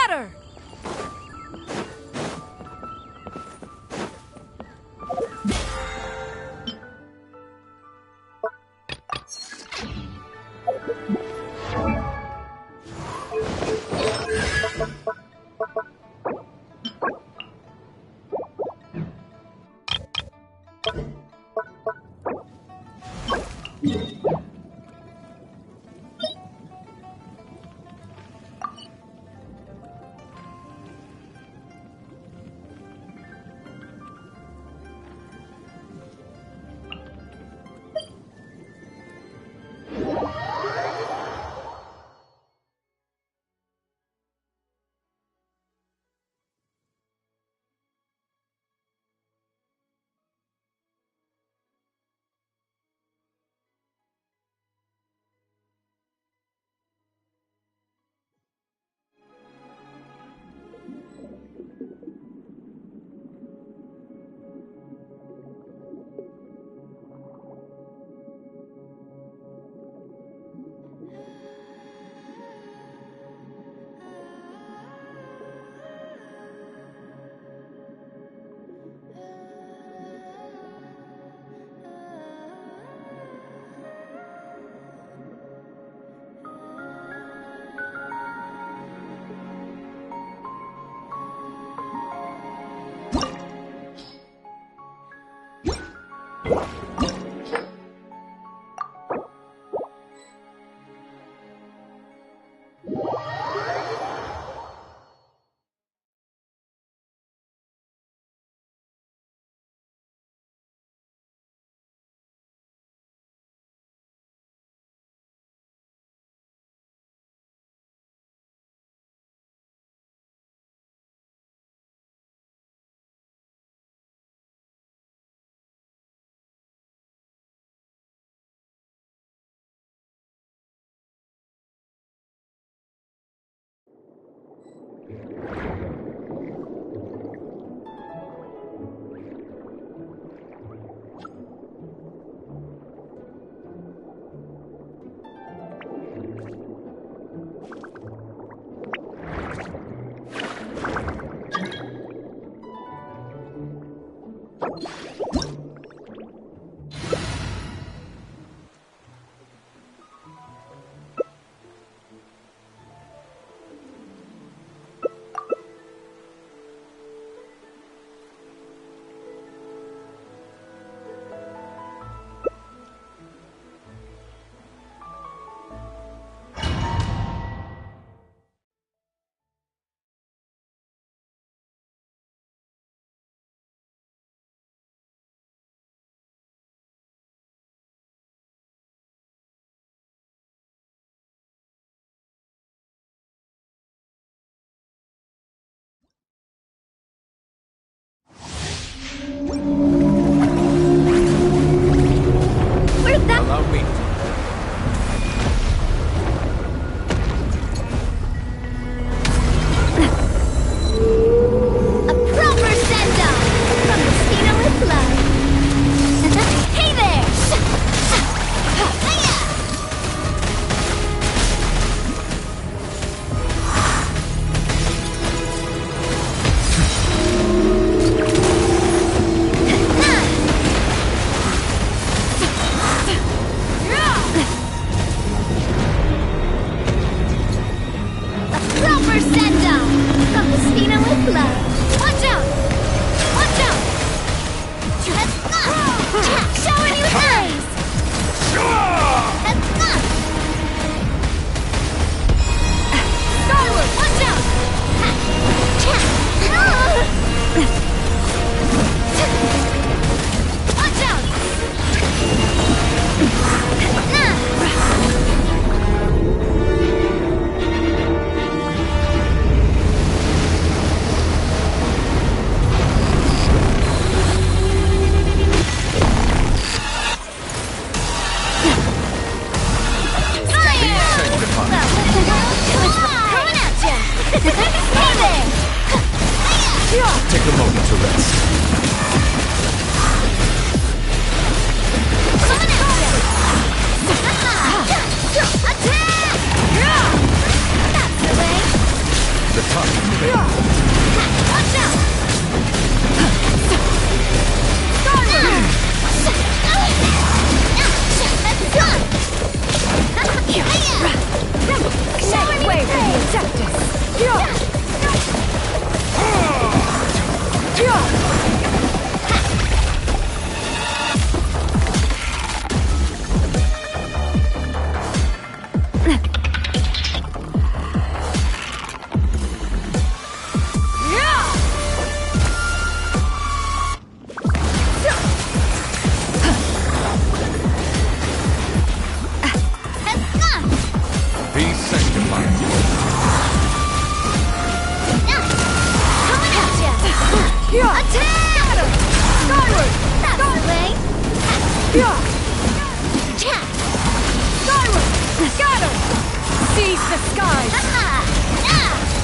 ladder! Take a moment to rest. The top Attack! Got him! Skyward! That's the way! Yeah! Attack! Skyward! Got him! Seize the skies!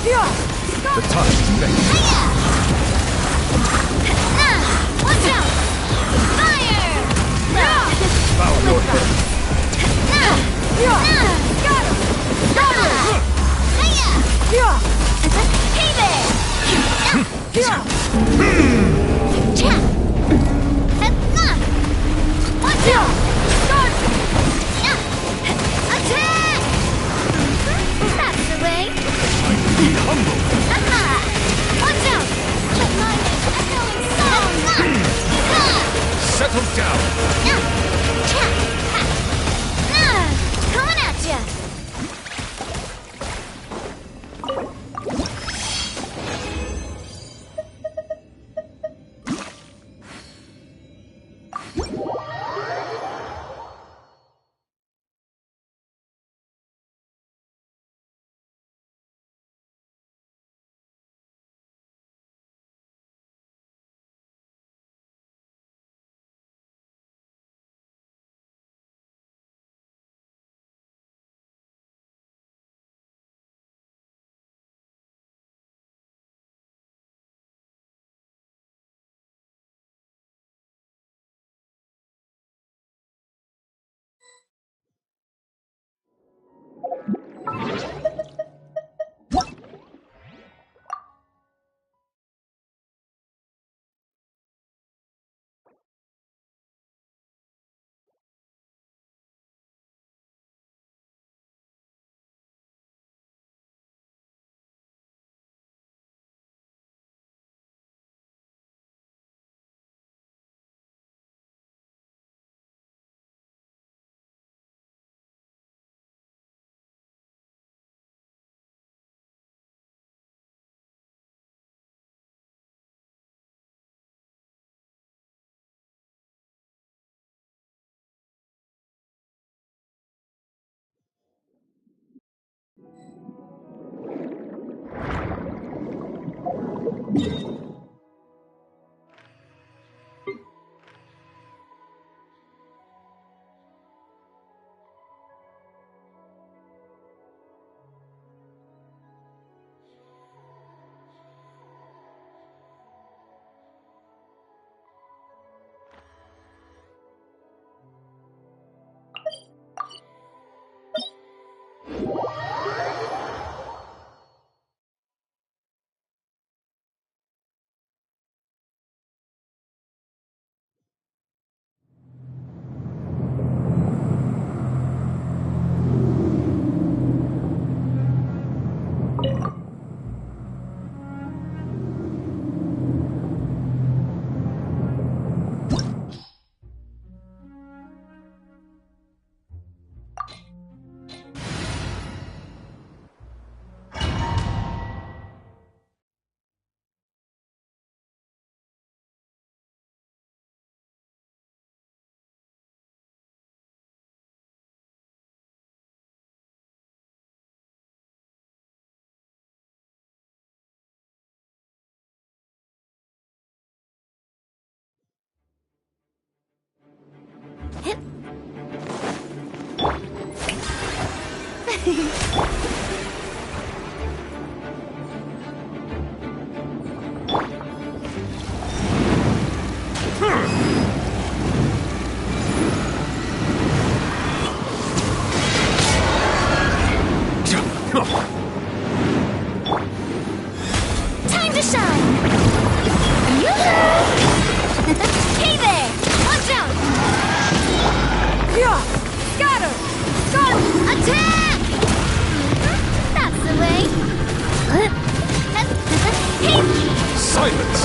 Yeah! The time is fixed. Watch out! Fire! Bow your head. Yeah! Got him! Skyward! Yeah! Hey there! Yeah! Watch out! Start! Attack! That's the way! Be humble. Watch out! Let my echoing song! Settle down. Coming at ya! Time to shine! Yoo-hoo! Hey there! Watch out! Yeah! Got her! Got her! Attack! That's the way! Hey! Silence!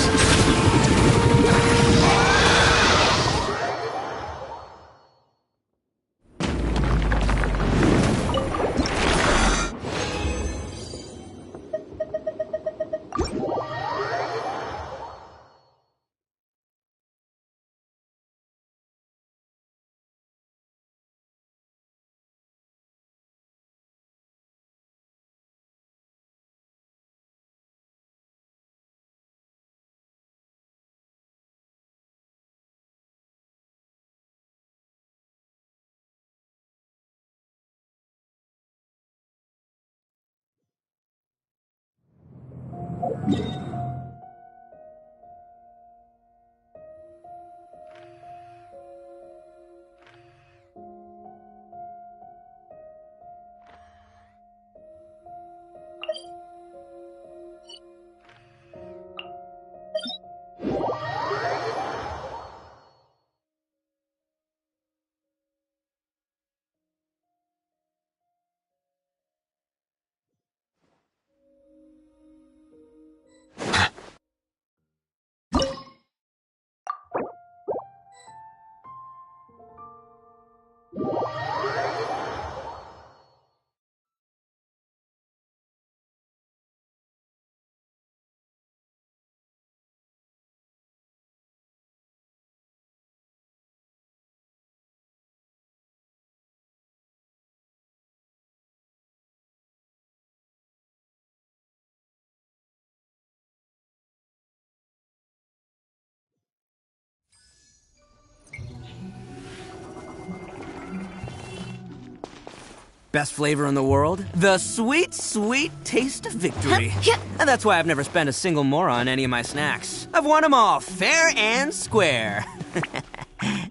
Best flavor in the world? The sweet, sweet taste of victory. And that's why I've never spent a single more on any of my snacks. I've won them all, fair and square.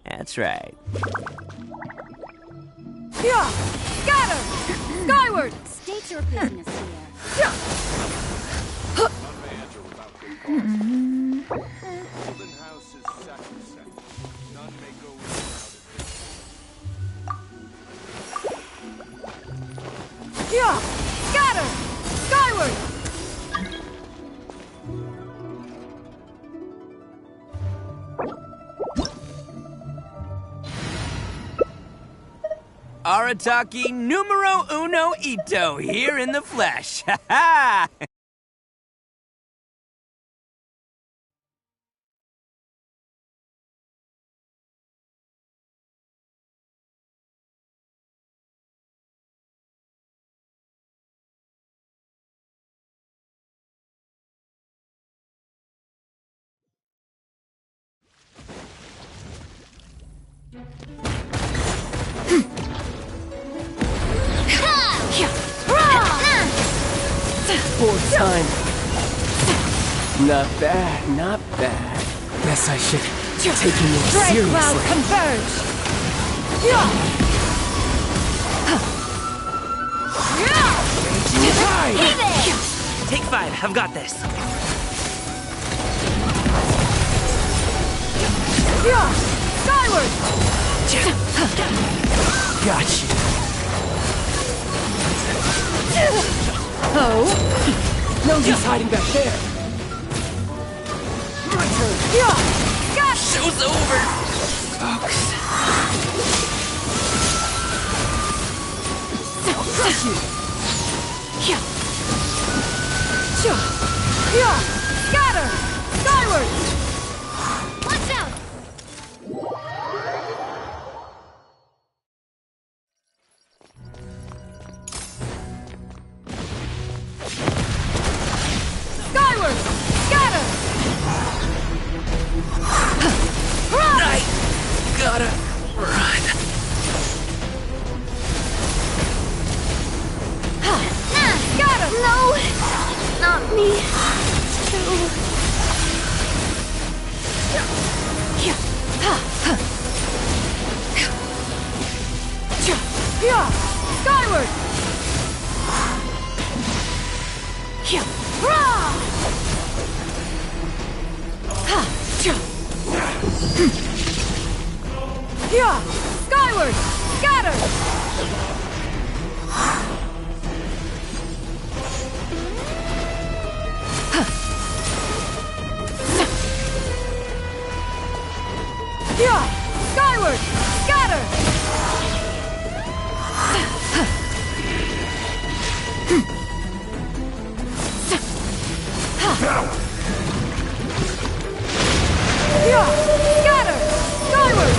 That's right. Yeah! Got her! Skyward! State your business here. None may enter without good cause. Golden House is sacrosanct. None may go in without it. Yeah! Got her! Skyward! Arataki numero uno ito, here in the flesh. Ha ha! Fourth time. Not bad, not bad. Guess I should take you more Strike cloud seriously. converge! Yeah! Yeah! Take 5, I've got this. Yeah! Skyward! Gotcha. Oh! No use hiding back there. My turn. Yeah! Got Show's over. Folks. I'll crush you. Yeah! Sure! Yeah! Got her! Skyward! Watch out! Skyward! Got her! I gotta run. Got her! No! Not me. Yeah! Skyward! Yeah! Skyward! Got her! Yeah! Skyward! Got her! Yeah! Got her! Skyward!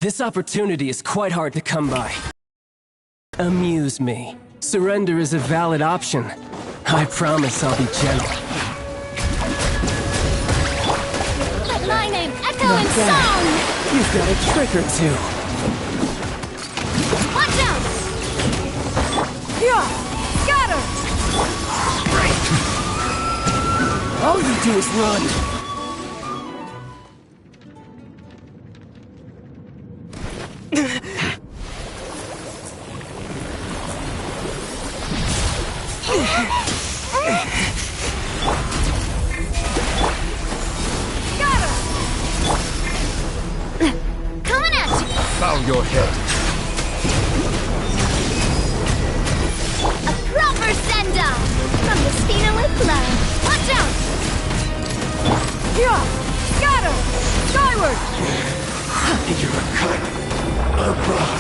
This opportunity is quite hard to come by. Amuse me. Surrender is a valid option. I promise I'll be gentle. Let my name echo in song! You've got a trick or two. Watch out! Yeah! Got her! All you do is run. Got her! Coming at you! Bow your head. A proper send-off! From the Spina with love. Watch out! Yeah! Got her! Skyward! You're a cut above.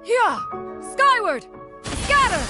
Yeah! Skyward! Scatter!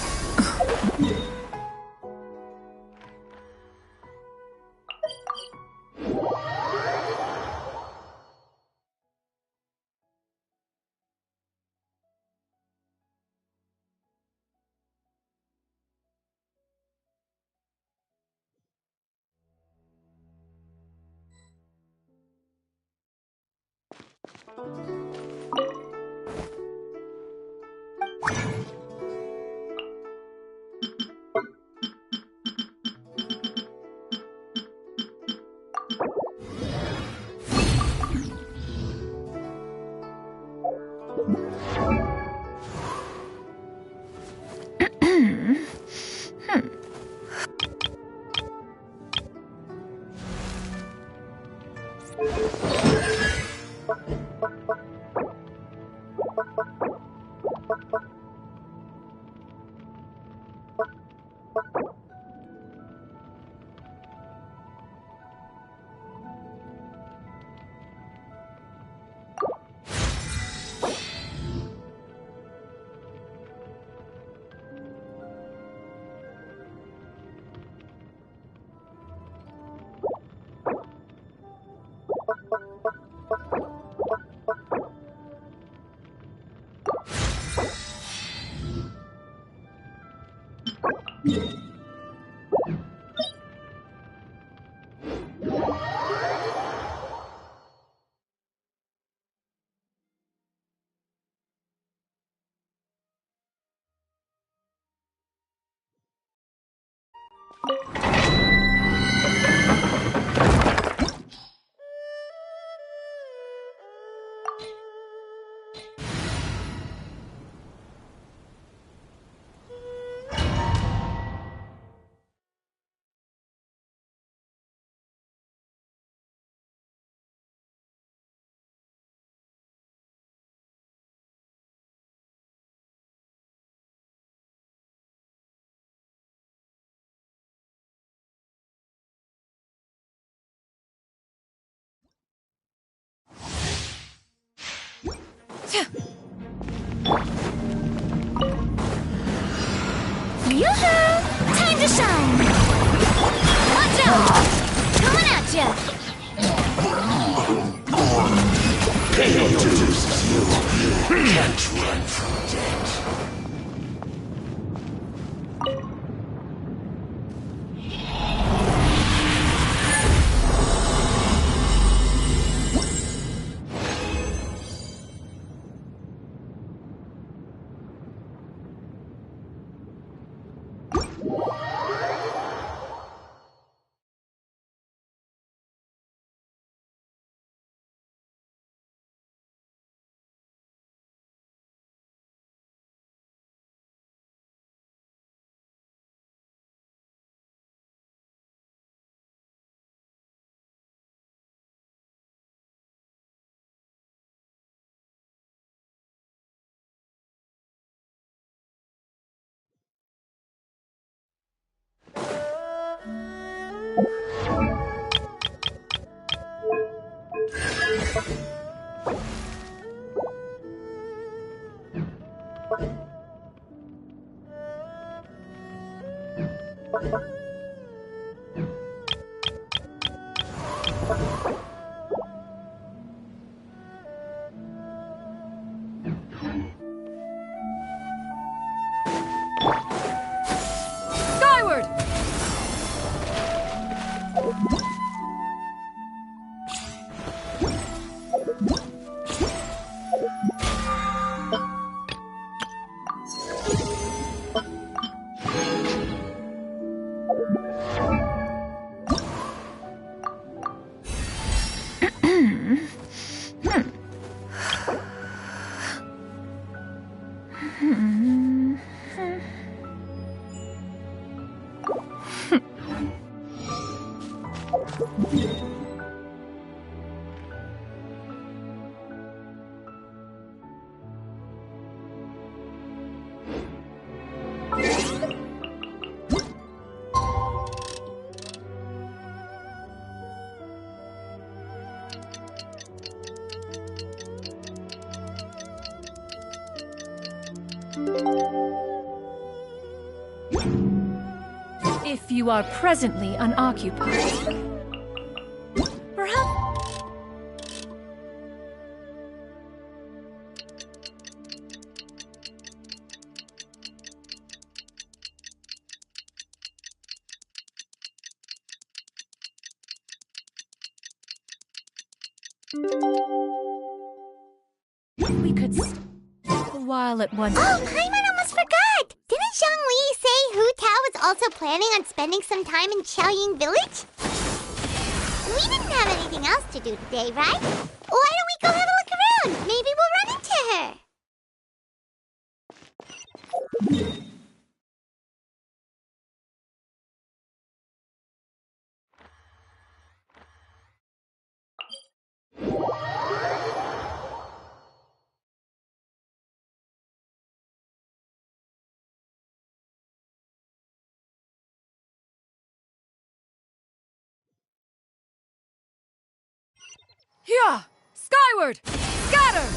Sunshine! Watch out! Coming at ya! Can't run from death. Skyward! If you are presently unoccupied. Perhaps. We could stop a while at one. Oh, Paimon almost forgot! Didn't Zhongli say Hu Tao was also planning on spending some time in Xianyun village? We didn't have anything else to do today, right? Why don't we go have a look around? Maybe we'll run into her. Here! Skyward! Scatter!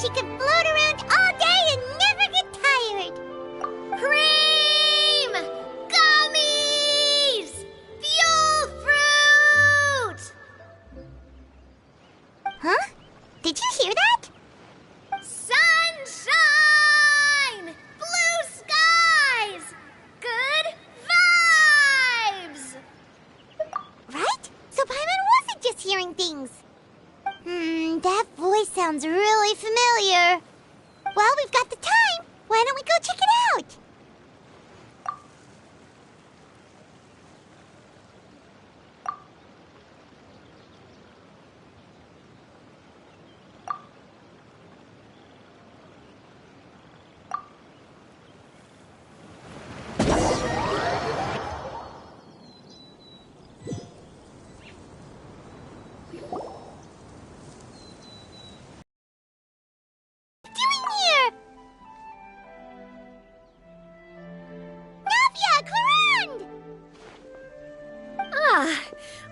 she could float around all day and never get tired. Cream! Gummies! Fuel fruit! Huh? Did you hear that? Sunshine! Blue skies! Good vibes! Right? So Paimon wasn't just hearing things. That voice sounds really familiar. Well, we've got the time. Why don't we go check it out?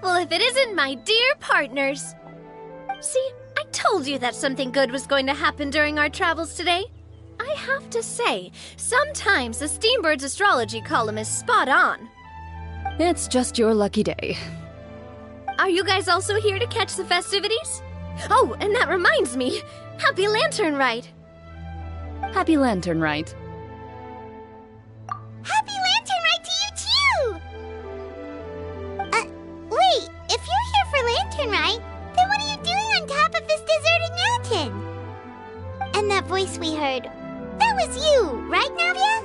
Well, if it isn't my dear partners. See, I told you that something good was going to happen during our travels today. I have to say, sometimes the Steambird's astrology column is spot on. It's just your lucky day. Are you guys also here to catch the festivities? Oh, and that reminds me, Happy Lantern Rite! Happy Lantern Rite. Happy Lantern Rite to you too! Wait, if you're here for Lantern Rite, then what are you doing on top of this deserted mountain? And that voice we heard, that was you, right, Navia?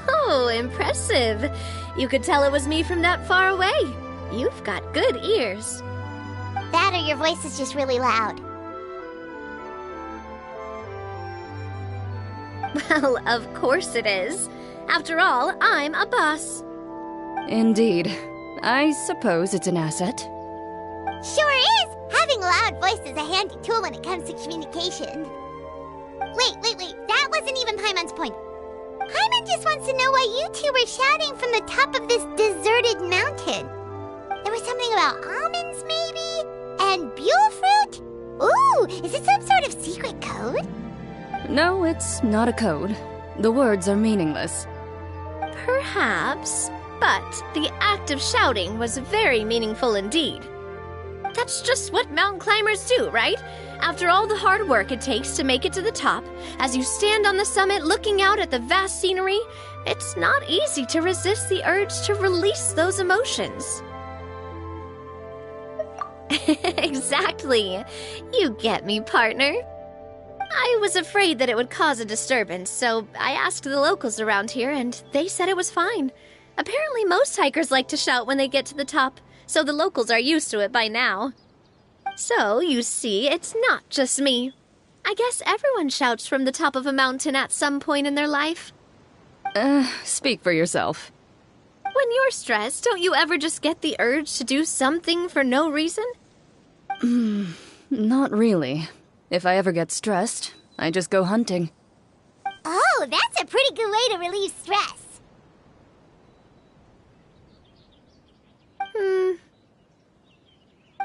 Oh, impressive. You could tell it was me from that far away. You've got good ears. That or your voice is just really loud. Well, of course it is. After all, I'm a boss. Indeed. I suppose it's an asset. Sure is! Having a loud voice is a handy tool when it comes to communication. Wait. That wasn't even Paimon's point. Paimon just wants to know why you two were shouting from the top of this deserted mountain. There was something about almonds, maybe? And buell fruit? Ooh, is it some sort of secret code? No, it's not a code. The words are meaningless. Perhaps, but the act of shouting was very meaningful indeed. That's just what mountain climbers do, right? After all the hard work it takes to make it to the top, as you stand on the summit looking out at the vast scenery, it's not easy to resist the urge to release those emotions. Exactly. You get me, partner. I was afraid that it would cause a disturbance, so I asked the locals around here, and they said it was fine. Apparently most hikers like to shout when they get to the top, so the locals are used to it by now. So, you see, it's not just me. I guess everyone shouts from the top of a mountain at some point in their life. Speak for yourself. When you're stressed, don't you ever just get the urge to do something for no reason? Not really. If I ever get stressed, I just go hunting. Oh, that's a pretty good way to relieve stress.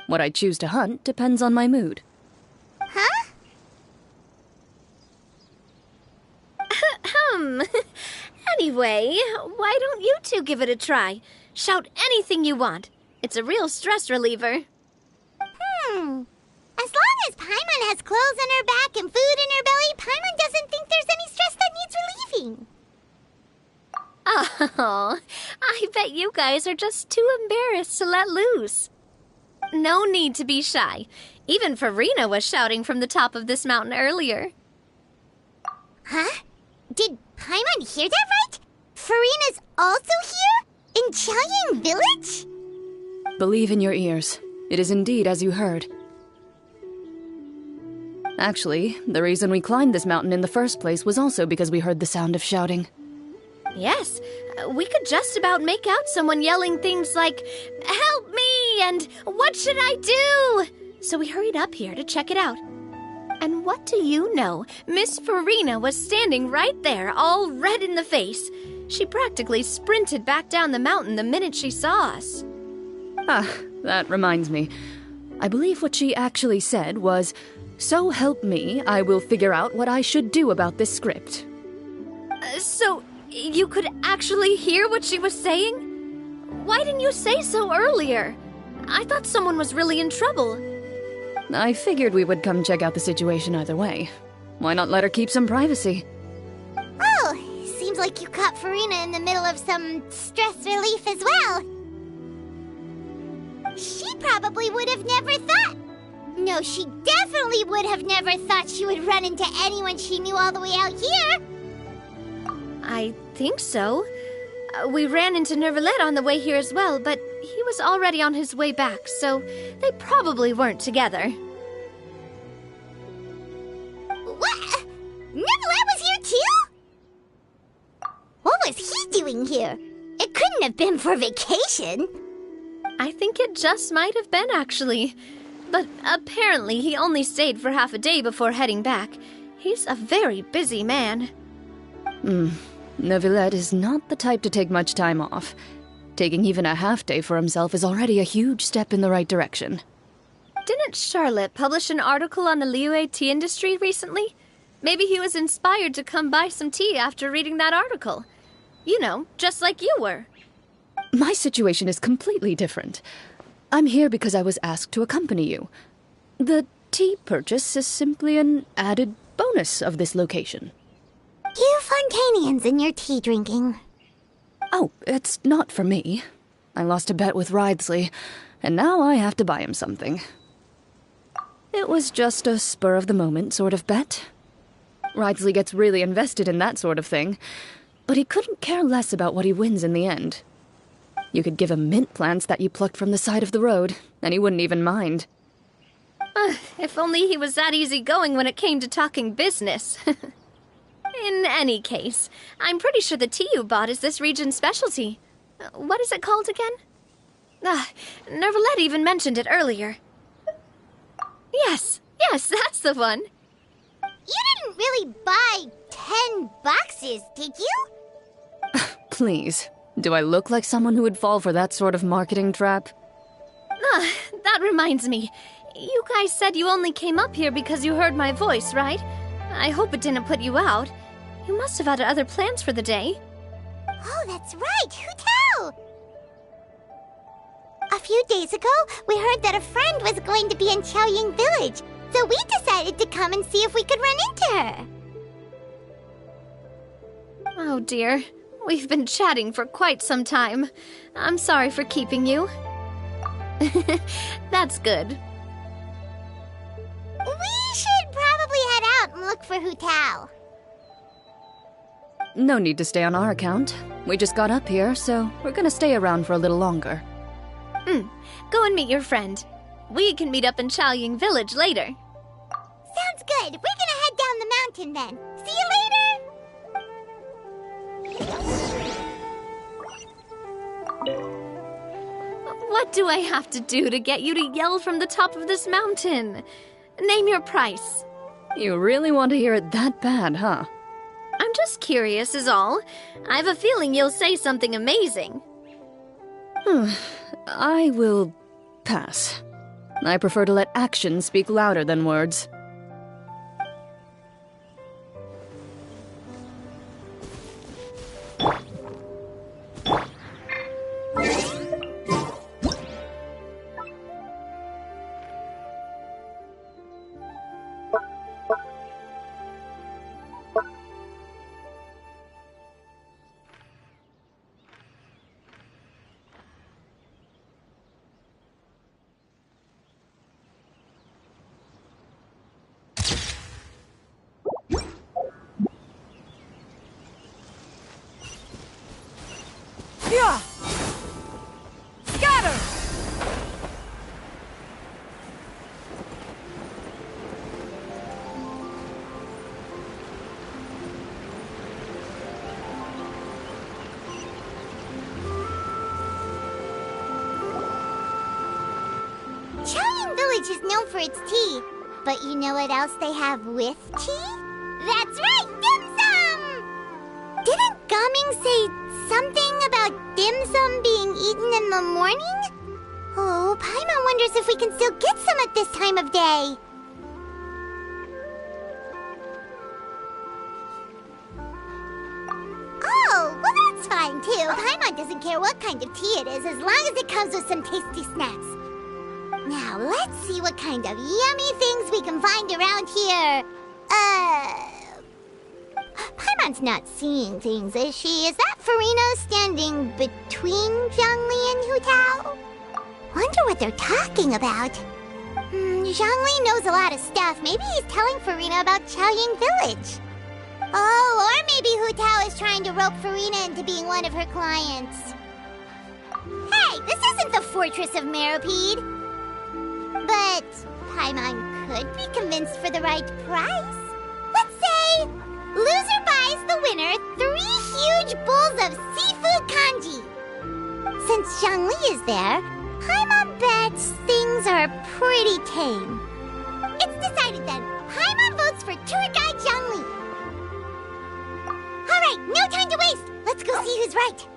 What I choose to hunt depends on my mood. Huh? Anyway, why don't you two give it a try? Shout anything you want. It's a real stress reliever. As long as Paimon has clothes on her back and food in her belly, Paimon doesn't think there's any stress that needs relieving. Oh, I bet you guys are just too embarrassed to let loose. No need to be shy. Even Farina was shouting from the top of this mountain earlier. Huh? Did Paimon hear that right? Farina's also here? In Xianyun village? Believe in your ears. It is indeed as you heard. Actually, the reason we climbed this mountain in the first place was also because we heard the sound of shouting. Yes, we could just about make out someone yelling things like, "Help me!" and "What should I do?" So we hurried up here to check it out. And what do you know? Miss Farina was standing right there, all red in the face. She practically sprinted back down the mountain the minute she saw us. Ah, that reminds me. I believe what she actually said was, "So help me, I will figure out what I should do about this script." So, you could actually hear what she was saying? Why didn't you say so earlier? I thought someone was really in trouble. I figured we would come check out the situation either way. Why not let her keep some privacy? Oh, seems like you caught Farina in the middle of some stress relief as well. She probably would have never thought. No, she definitely would have never thought she would run into anyone she knew all the way out here. I think so. We ran into Nervalet on the way here as well, but he was already on his way back, so they probably weren't together. What? Nervalet was here too? What was he doing here? It couldn't have been for vacation. I think it just might have been, actually. But apparently he only stayed for half a day before heading back. He's a very busy man. Neuvillette is not the type to take much time off. Taking even a half day for himself is already a huge step in the right direction. Didn't Charlotte publish an article on the Liyue tea industry recently? Maybe he was inspired to come buy some tea after reading that article. You know, just like you were. My situation is completely different. I'm here because I was asked to accompany you. The tea purchase is simply an added bonus of this location. You Fontanians and your tea drinking. Oh, it's not for me. I lost a bet with Ridesley, and now I have to buy him something. It was just a spur-of-the-moment sort of bet. Ridesley gets really invested in that sort of thing, but he couldn't care less about what he wins in the end. You could give him mint plants that you plucked from the side of the road, and he wouldn't even mind. If only he was that easygoing when it came to talking business. In any case, I'm pretty sure the tea you bought is this region's specialty. What is it called again? Nervalet even mentioned it earlier. Yes, that's the one. You didn't really buy 10 boxes, did you? Please, do I look like someone who would fall for that sort of marketing trap? That reminds me. You guys said you only came up here because you heard my voice, right? I hope it didn't put you out. You must have had other plans for the day. Oh, that's right. Who tell? A few days ago, we heard that a friend was going to be in Xianyun village, so we decided to come and see if we could run into her. Oh dear. We've been chatting for quite some time. I'm sorry for keeping you. That's good. We should probably head out and look for Hu Tao. No need to stay on our account. We just got up here, so we're gonna stay around for a little longer. Go and meet your friend. We can meet up in Xianyun village later. Sounds good. We're gonna head down the mountain then. See you later! What do I have to do to get you to yell from the top of this mountain? Name your price. You really want to hear it that bad, huh? I'm just curious is all. I have a feeling you'll say something amazing. I will pass. I prefer to let actions speak louder than words. Scatter! Xianyun village is known for its tea, but you know what else they have with tea? That's right, dim sum! Didn't Gaming say something about dim sum being eaten in the morning? Oh, Paimon wonders if we can still get some at this time of day. Oh, well that's fine too. Paimon doesn't care what kind of tea it is as long as it comes with some tasty snacks. Now, let's see what kind of yummy things we can find around here. Paimon's not seeing things, is she? Is that Farina standing between Zhongli and Hu Tao? Wonder what they're talking about. Zhongli knows a lot of stuff. Maybe he's telling Farina about Xianyun Village. Oh, or maybe Hu Tao is trying to rope Farina into being one of her clients. Hey, this isn't the Fortress of Meropide. But Paimon could be convinced for the right price. Let's say loser buys the winner 3 huge bowls of seafood kanji. Since Zhongli is there, Paimon bets things are pretty tame. It's decided then. Paimon votes for tour guide Zhongli. Alright, no time to waste. Let's go see who's right.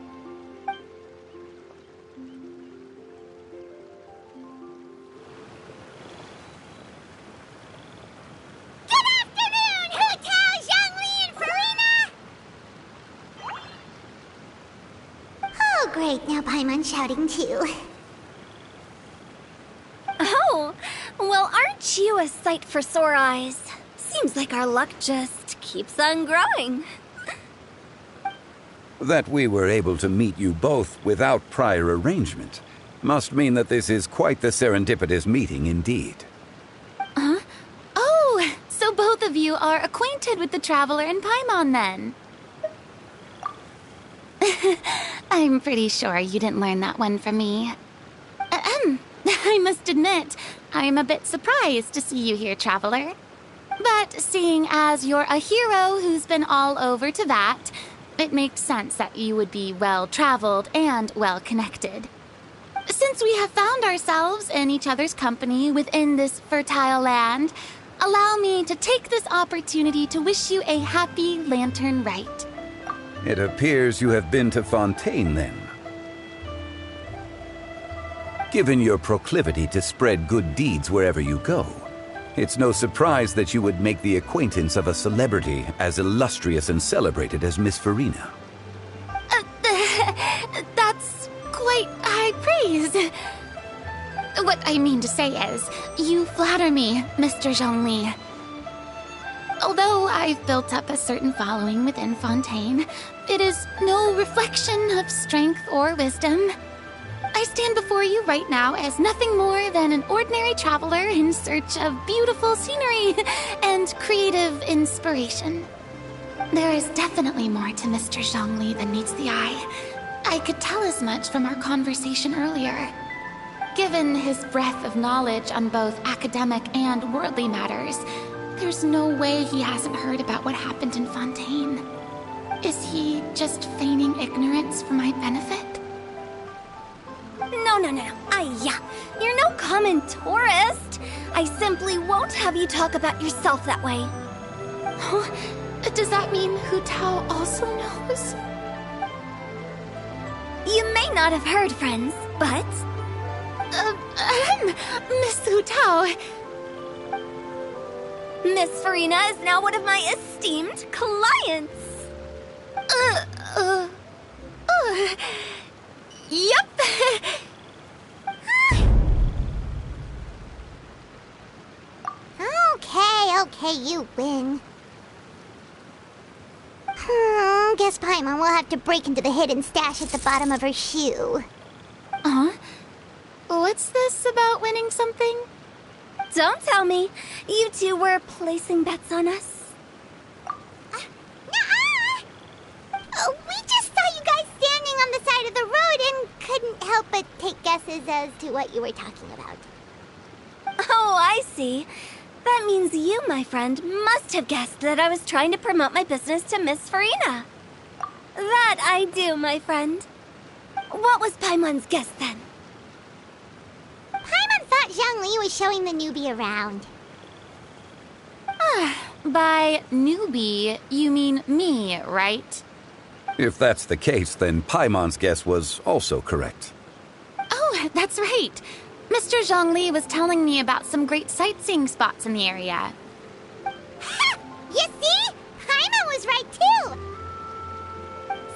Great, now Paimon's shouting too. Oh, well, aren't you a sight for sore eyes? Seems like our luck just keeps on growing. That we were able to meet you both without prior arrangement must mean that this is quite the serendipitous meeting indeed. Huh? Oh, so both of you are acquainted with the Traveler and Paimon then? I'm pretty sure you didn't learn that one from me. I must admit, I'm a bit surprised to see you here, Traveler. But seeing as you're a hero who's been all over Teyvat, it makes sense that you would be well-traveled and well-connected. Since we have found ourselves in each other's company within this fertile land, allow me to take this opportunity to wish you a happy Lantern Rite. It appears you have been to Fontaine, then. Given your proclivity to spread good deeds wherever you go, it's no surprise that you would make the acquaintance of a celebrity as illustrious and celebrated as Miss Farina. That's quite high praise. What I mean to say is, you flatter me, Mr. Zhongli. Although I've built up a certain following within Fontaine, it is no reflection of strength or wisdom. I stand before you right now as nothing more than an ordinary traveler in search of beautiful scenery and creative inspiration. There is definitely more to Mr. Zhongli than meets the eye. I could tell as much from our conversation earlier. Given his breadth of knowledge on both academic and worldly matters, there's no way he hasn't heard about what happened in Fontaine. Is he just feigning ignorance for my benefit? No. You're no common tourist. I simply won't have you talk about yourself that way. Huh? Does that mean Hu Tao also knows? You may not have heard, friends, but... Miss Hu Tao... Miss Farina is now one of my esteemed clients. Yep. Okay, you win. Guess Paimon will have to break into the hidden stash at the bottom of her shoe. What's this about winning something? Don't tell me. You two were placing bets on us. We just saw you guys standing on the side of the road and couldn't help but take guesses as to what you were talking about. Oh, I see. That means you, my friend, must have guessed that I was trying to promote my business to Miss Farina. That I do, my friend. What was Paimon's guess then? Paimon thought Zhongli was showing the newbie around. By newbie, you mean me, right? If that's the case, then Paimon's guess was also correct. Oh, that's right. Mr. Zhongli was telling me about some great sightseeing spots in the area. Ha! You see? Paimon was right too!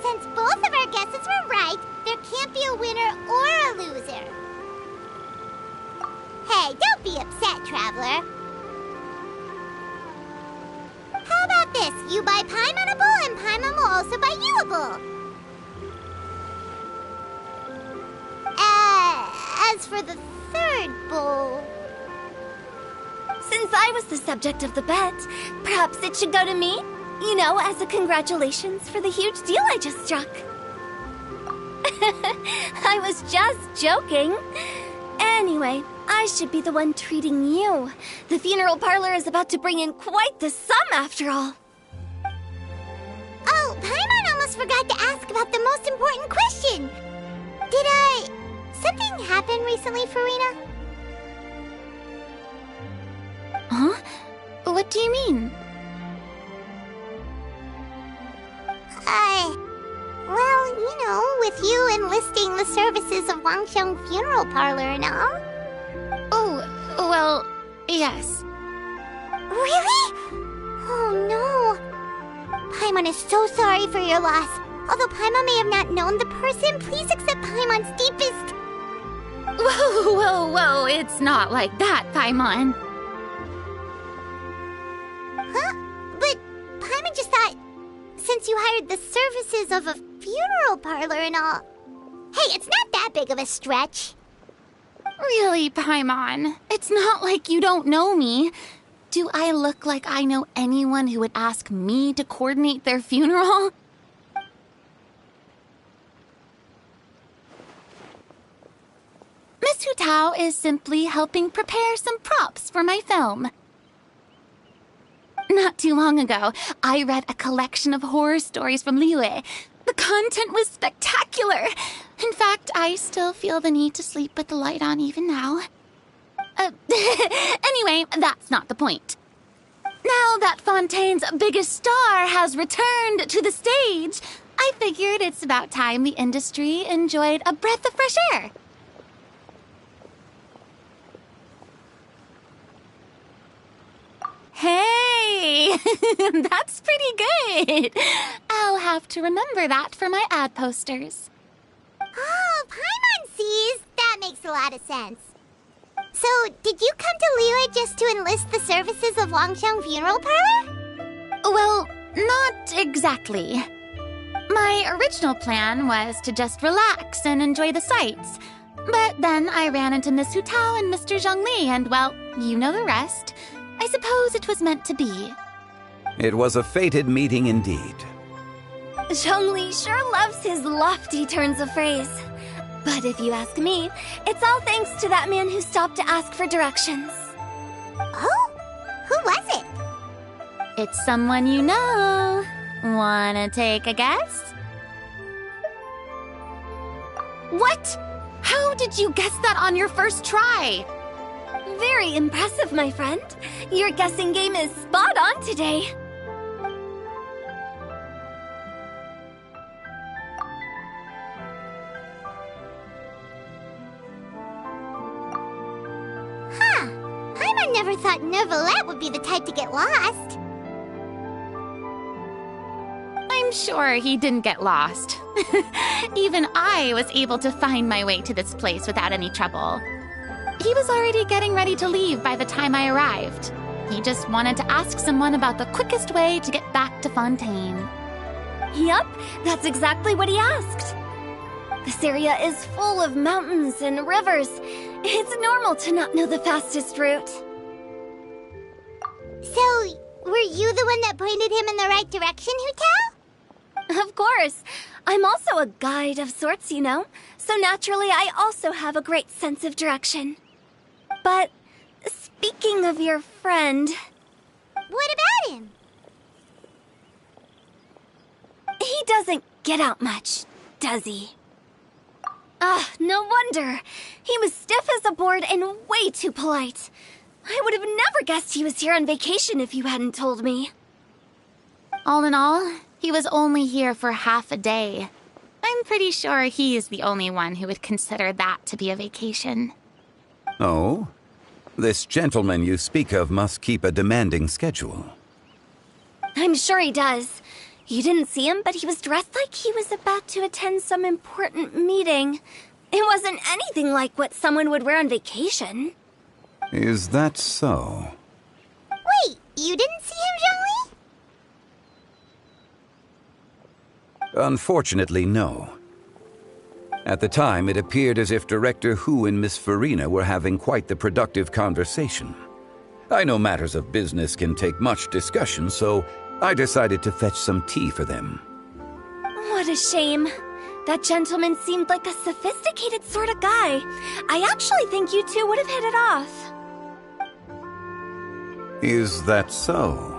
Since both of our guesses were right, there can't be a winner or a loser. Hey, don't be upset, Traveler. How about this? You buy Paimon a bowl, and Paimon will also buy you a bowl. As for the third bowl... Since I was the subject of the bet, perhaps it should go to me? You know, as a congratulations for the huge deal I just struck. I was just joking. Anyway, I should be the one treating you. The funeral parlor is about to bring in quite the sum after all. Oh, Paimon almost forgot to ask about the most important question. Something happen recently, Farina? Huh? What do you mean? Well, you know, with you enlisting the services of Wangsheng Funeral Parlor and all. Oh, well, yes. Really? Oh no. Paimon is so sorry for your loss. Although Paimon may have not known the person, please accept Paimon's deepest... Whoa, it's not like that, Paimon. Huh? But Paimon just thought, since you hired the services of a funeral parlor and all... Hey, it's not that big of a stretch. Really, Paimon? It's not like you don't know me. Do I look like I know anyone who would ask me to coordinate their funeral? Miss Hu Tao is simply helping prepare some props for my film. Not too long ago, I read a collection of horror stories from Liyue. The content was spectacular. In fact, I still feel the need to sleep with the light on even now. Anyway, that's not the point. Now that Fontaine's biggest star has returned to the stage, I figured it's about time the industry enjoyed a breath of fresh air. Hey, that's pretty good. I'll have to remember that for my ad posters. Oh, Paimon sees. That makes a lot of sense. So, did you come to Liyue just to enlist the services of Wangsheng Funeral Parlor? Well, not exactly. My original plan was to just relax and enjoy the sights. But then I ran into Miss Hu Tao and Mr. Zhongli, and well, you know the rest. I suppose it was meant to be. It was a fated meeting indeed. Zhongli sure loves his lofty turns of phrase. But if you ask me, it's all thanks to that man who stopped to ask for directions. Oh? Who was it? It's someone you know. Wanna take a guess? What? How did you guess that on your first try? Very impressive, my friend. Your guessing game is spot on today. Huh. Paimon never thought Neuvillette would be the type to get lost. I'm sure he didn't get lost. Even I was able to find my way to this place without any trouble. He was already getting ready to leave by the time I arrived. He just wanted to ask someone about the quickest way to get back to Fontaine. Yup, that's exactly what he asked. This area is full of mountains and rivers. It's normal to not know the fastest route. So, were you the one that pointed him in the right direction, Hu Tao? Of course. I'm also a guide of sorts, you know. So naturally, I also have a great sense of direction. But speaking of your friend... What about him? He doesn't get out much, does he? Ah, no wonder. He was stiff as a board and way too polite. I would have never guessed he was here on vacation if you hadn't told me. All in all, he was only here for half a day. I'm pretty sure he is the only one who would consider that to be a vacation. Oh? This gentleman you speak of must keep a demanding schedule. I'm sure he does. You didn't see him, but he was dressed like he was about to attend some important meeting. It wasn't anything like what someone would wear on vacation. Is that so? Wait, you didn't see him, Zhongli? Unfortunately, no. At the time, it appeared as if Director Hu and Miss Farina were having quite the productive conversation. I know matters of business can take much discussion, so I decided to fetch some tea for them. What a shame. That gentleman seemed like a sophisticated sort of guy. I actually think you two would have hit it off. Is that so?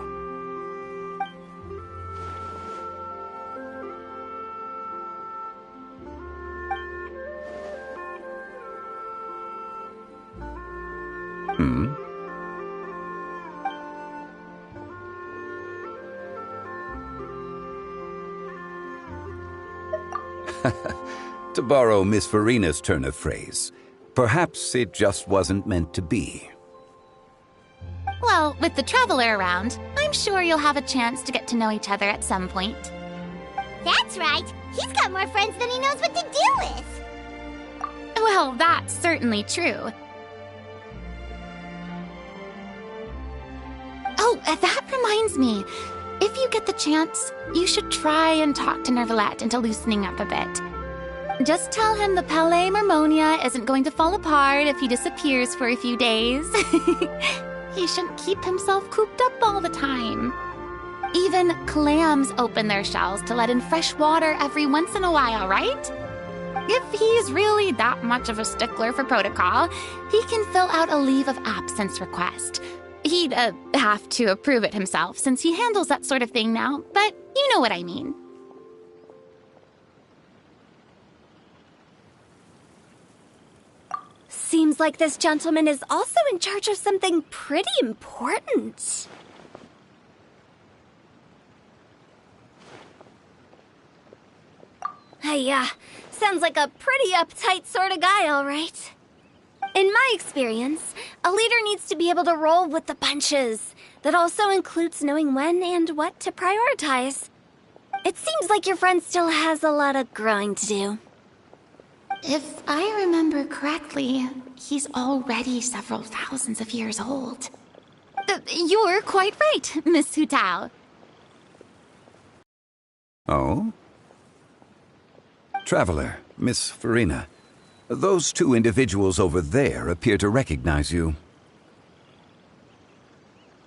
To borrow Miss Farina's turn of phrase, perhaps it just wasn't meant to be. Well, with the Traveler around, I'm sure you'll have a chance to get to know each other at some point. That's right. He's got more friends than he knows what to do with. Well, that's certainly true. Oh, that reminds me. If you get the chance, you should try and talk to Nervalette into loosening up a bit. Just tell him the Palais Mermonia isn't going to fall apart if he disappears for a few days. He shouldn't keep himself cooped up all the time. Even clams open their shells to let in fresh water every once in a while, right? If he's really that much of a stickler for protocol, he can fill out a leave of absence request. He'd have to approve it himself since he handles that sort of thing now, but you know what I mean. Seems like this gentleman is also in charge of something pretty important. Sounds like a pretty uptight sort of guy, all right. In my experience, a leader needs to be able to roll with the punches. That also includes knowing when and what to prioritize. It seems like your friend still has a lot of growing to do. If I remember correctly, he's already several thousands of years old. You're quite right, Miss Hu Tao. Oh? Traveler, Miss Farina, those two individuals over there appear to recognize you.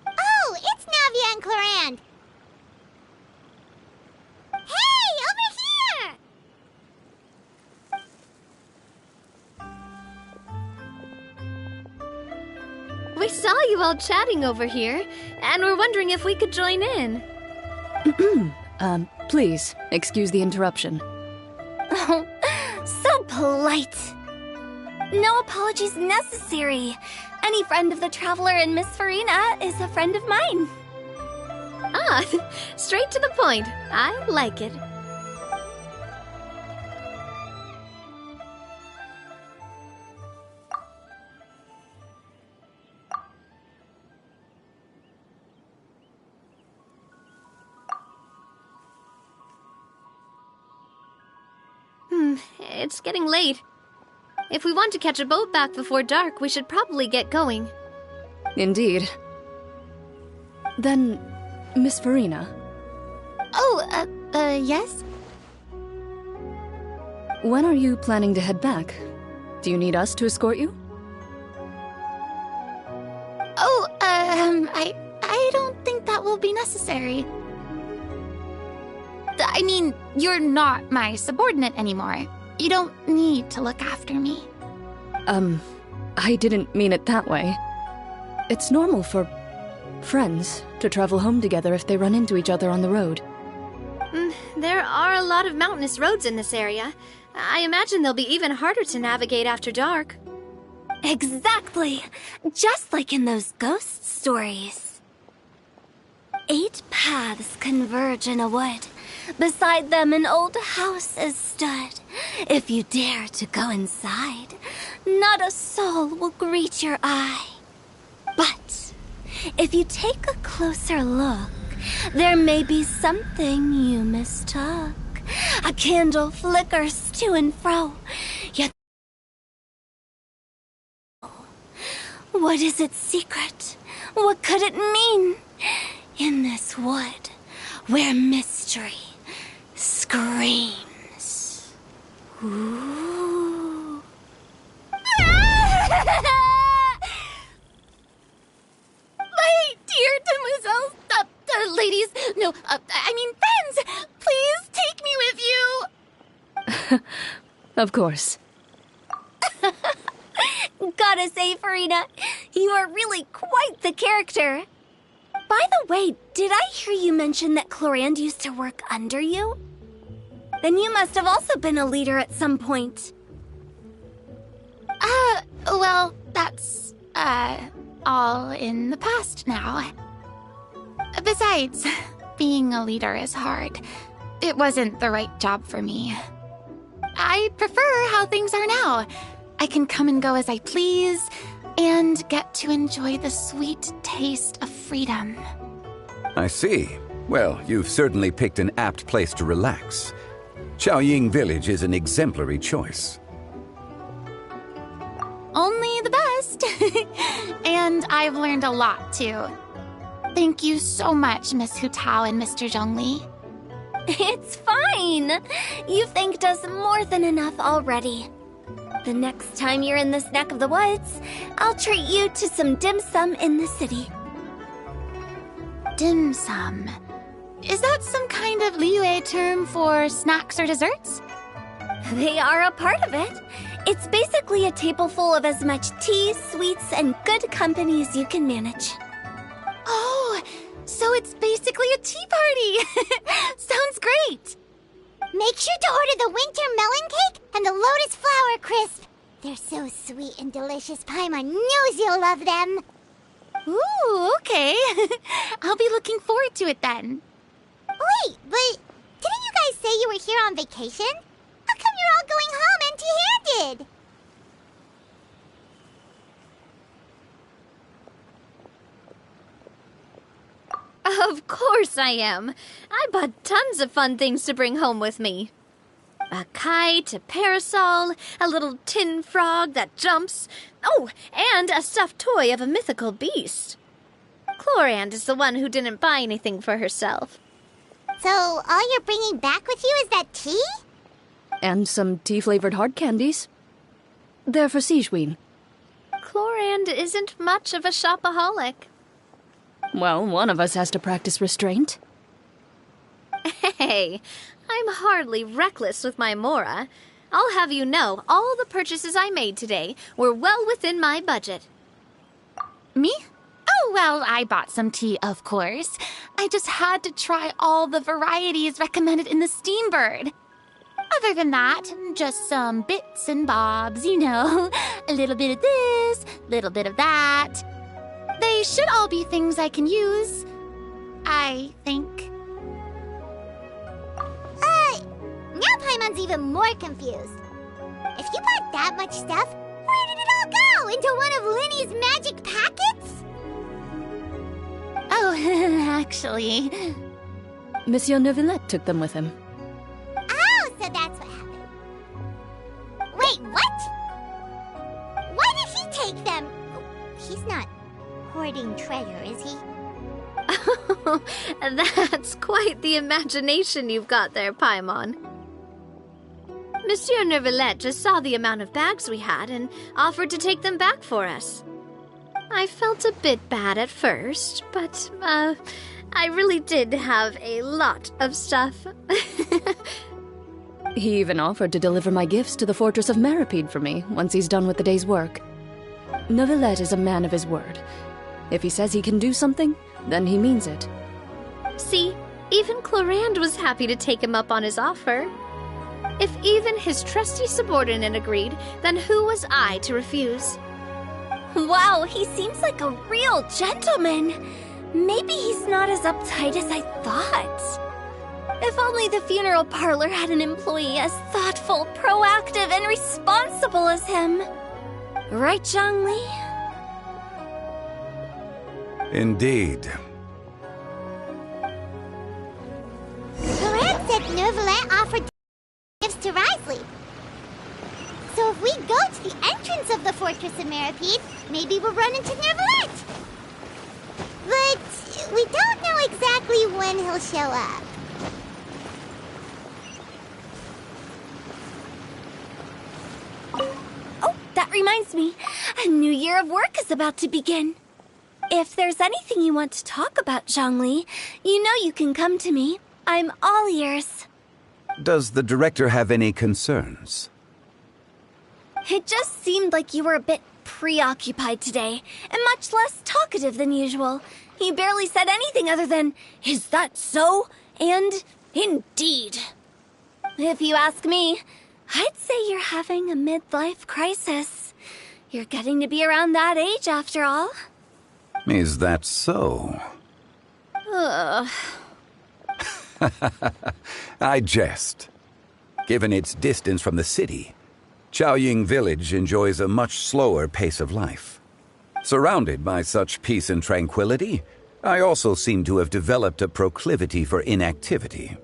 Oh, it's Navia and Clarand. Hey, over here! We saw you all chatting over here, and we're wondering if we could join in. Please, excuse the interruption. Oh, so polite. No apologies necessary. Any friend of the Traveler and Miss Farina is a friend of mine. Ah, straight to the point. I like it. It's getting late. If we want to catch a boat back before dark, we should probably get going. Indeed. Then, Miss Farina. Oh, yes? When are you planning to head back? Do you need us to escort you? Oh, I don't think that will be necessary. I mean, you're not my subordinate anymore. You don't need to look after me. I didn't mean it that way. It's normal for friends to travel home together if they run into each other on the road. There are a lot of mountainous roads in this area. I imagine they'll be even harder to navigate after dark. Exactly! Just like in those ghost stories. 8 paths converge in a wood, Beside them an old house has stood. If you dare to go inside, not a soul will greet your eye. But if you take a closer look, there may be something you mistook. A candle flickers to and fro, yet what is its secret? What could it mean? In this wood, where mystery screams. Ooh. My dear demoiselles, ladies, no, I mean friends, please take me with you. Of course. Gotta say, Farina, you are really quite the character. By the way, did I hear you mention that Clorand used to work under you? Then you must have also been a leader at some point. Well, that's, all in the past now. Besides, being a leader is hard. It wasn't the right job for me. I prefer how things are now. I can come and go as I please, and get to enjoy the sweet taste of freedom. I see. Well, you've certainly picked an apt place to relax. Xianyun Village is an exemplary choice. Only the best. And I've learned a lot, too. Thank you so much, Miss Hu Tao and Mr. Zhongli. It's fine. You've thanked us more than enough already. The next time you're in this neck of the woods, I'll treat you to some dim sum in the city. Dim sum. Is that some kind of Liyue term for snacks or desserts? They are a part of it. It's basically a table full of as much tea, sweets, and good company as you can manage. Oh, so it's basically a tea party. Sounds great. Make sure to order the winter melon cake and the lotus flower crisp. They're so sweet and delicious, Paimon knows you'll love them. Ooh, okay. I'll be looking forward to it then. Wait, but didn't you guys say you were here on vacation? How come you're all going home empty-handed? Of course I am. I bought tons of fun things to bring home with me. A kite, a parasol, a little tin frog that jumps. Oh, and a stuffed toy of a mythical beast. Clorand is the one who didn't buy anything for herself. So all you're bringing back with you is that tea? And some tea-flavored hard candies. They're for Xianyun. Clorand isn't much of a shopaholic. Well, one of us has to practice restraint. Hey, I'm hardly reckless with my Mora. I'll have you know, all the purchases I made today were well within my budget. Me? Oh, well, I bought some tea, of course. I just had to try all the varieties recommended in the Steambird. Other than that, just some bits and bobs, you know. A little bit of this, little bit of that. They should all be things I can use, I think. Now Paimon's even more confused. If you bought that much stuff, where did it all go? Into one of Linny's magic packets? Oh, actually... Monsieur Neuvillette took them with him. Oh, so that's what happened. Wait, what? Why did he take them? He's not hoarding treasure, is he? That's quite the imagination you've got there, Paimon. Monsieur Neuvillette just saw the amount of bags we had and offered to take them back for us. I felt a bit bad at first, but, I really did have a lot of stuff. He even offered to deliver my gifts to the Fortress of Maripede for me once he's done with the day's work. Neuvillette is a man of his word. If he says he can do something, then he means it. See, even Clorand was happy to take him up on his offer. If even his trusty subordinate agreed, then who was I to refuse? Wow, he seems like a real gentleman. Maybe he's not as uptight as I thought. If only the funeral parlor had an employee as thoughtful, proactive, and responsible as him. Right, Zhongli? Indeed. Cloran said Nervalet offered gifts to Risley. So if we go to the entrance of the Fortress of Meripede, maybe we'll run into Nervalet. But we don't know exactly when he'll show up. Oh, that reminds me. A new year of work is about to begin. If there's anything you want to talk about, Zhongli, you know you can come to me. I'm all ears. Does the director have any concerns? It just seemed like you were a bit preoccupied today, and much less talkative than usual. He barely said anything other than, "Is that so?" and "Indeed." If you ask me, I'd say you're having a midlife crisis. You're getting to be around that age after all. Is that so? Ugh. I jest. Given its distance from the city, Xianyun village enjoys a much slower pace of life. Surrounded by such peace and tranquility, I also seem to have developed a proclivity for inactivity.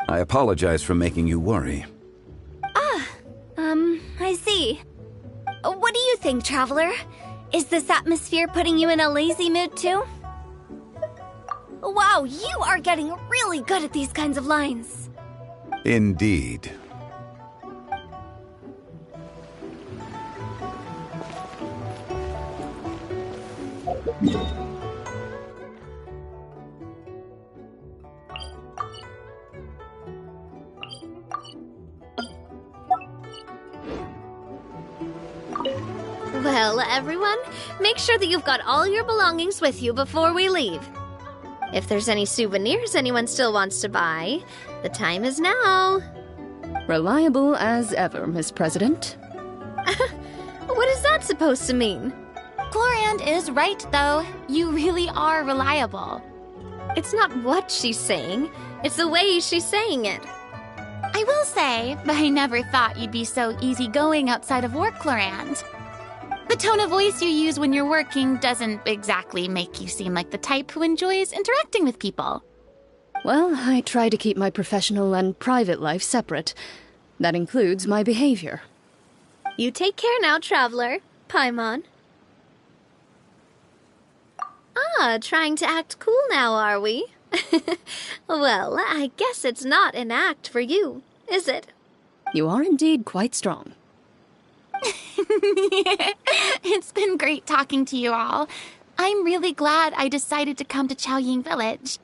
I apologize for making you worry. I see. What do you think, Traveler? Is this atmosphere putting you in a lazy mood too? Wow, you are getting really good at these kinds of lines. Indeed. Well, everyone, make sure that you've got all your belongings with you before we leave. If there's any souvenirs anyone still wants to buy, the time is now. Reliable as ever, Miss President. What is that supposed to mean? Cloran is right, though. You really are reliable. It's not what she's saying, it's the way she's saying it. I will say, I never thought you'd be so easygoing outside of work, Cloran. The tone of voice you use when you're working doesn't exactly make you seem like the type who enjoys interacting with people. Well, I try to keep my professional and private life separate. That includes my behavior. You take care now, Traveler. Paimon. Trying to act cool now, are we? Well, I guess it's not an act for you, is it? You are indeed quite strong. It's been great talking to you all. I'm really glad I decided to come to Xianyun Village.